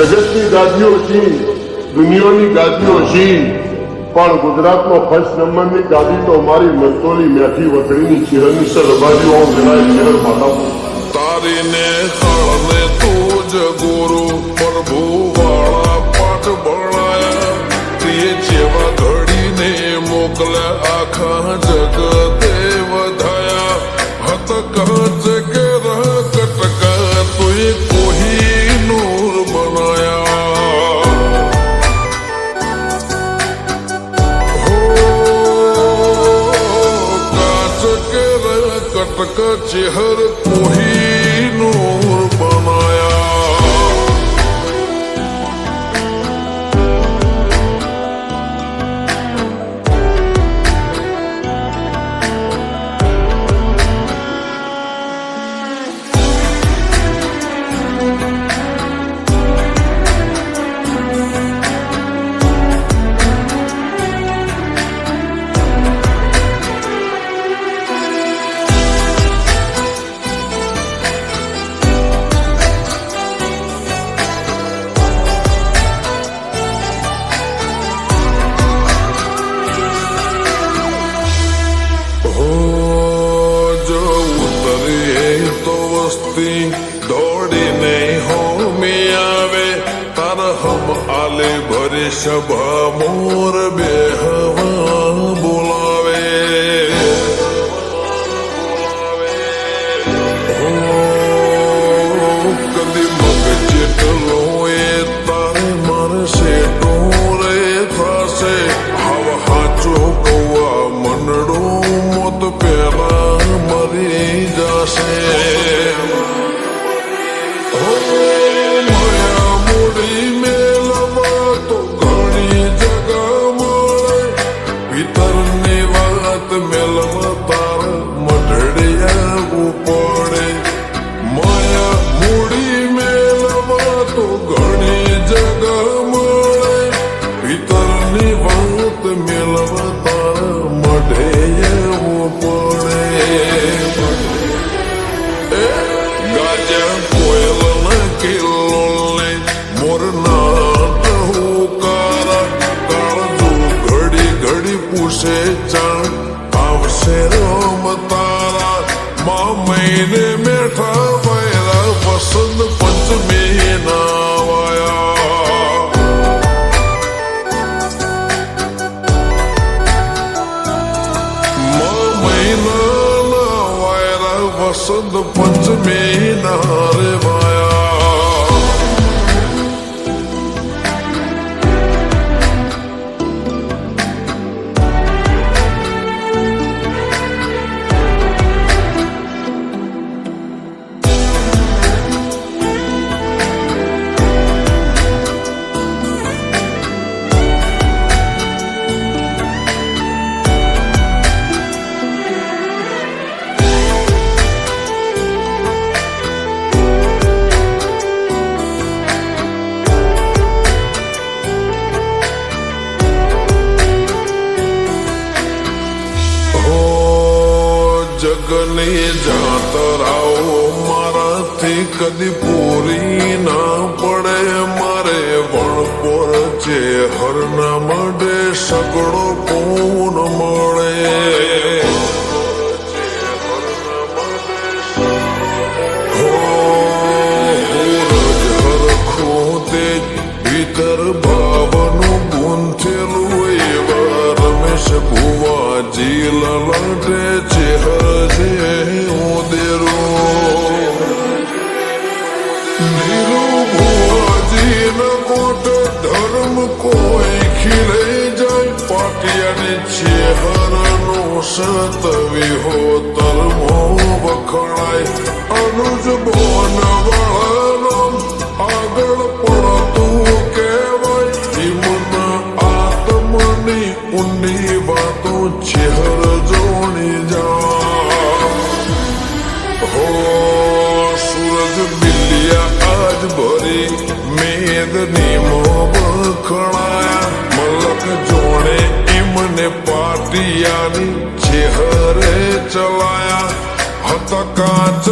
જગતની ગાદીઓ છી, દુનિયાની ગાદીઓ છી, પણ ગુજરાતમાં ફર્સ્ટ નંબરની ગાદી તો મારી મંતોલી મેઠી વતડીની ચિહરની સરબાજીઓ જણાય ચહેર માતા તારીને હળને તું જ ગુરુ પ્રભુ વાળા પાઠ ભણાયા તે જેવા ઘડીને મોકલ્યા આખા જગતે વધાયા હત કહચ કે રહ કટકા તુએ કોઈ નૂર બનાયા હો કાચ કે રહ કટકા ચહેર કોઈ નૂર બનાયા દોડીને હોમી આવે તાર હમ આલે ભરે સભા મોર બેહવા બોલાવે કદી મગ જેટલો એ તારે મારશે ટોરે થશે હાવ હાચો કૌવા મનડો મોત પેલા મરી જશે મહિને મેઠા વૈરા વસંત પંચમી નાવાયા મહિના ના વૈરા વસંત પંચમી ના રે વાયા જગની જાતરાઓ મારાથી કદી પૂરી ના પડે મારે વણપોર છે હરના મઢે સગડો પૂન મળે ભીતર ભાવનું ગુંથેલું એવા રમેશ ભુવાજી લલાટે ચહેર ધર્મ કોઈ ખીલે જાય પાટિયાની ચહેરનો સતવી હો તરમો વખણાય અનુજ બોન વાળાનો આગળ પડતું કહેવાય હિમના આત્મની ઊંડી વાતો ચહેર જોણી જા હો સૂરજ બિલિયા આજ ભરી મેદની વખણાયા મલક જોડે એમને પાટિયાની ચહેરે ચલાયા હતા કાચ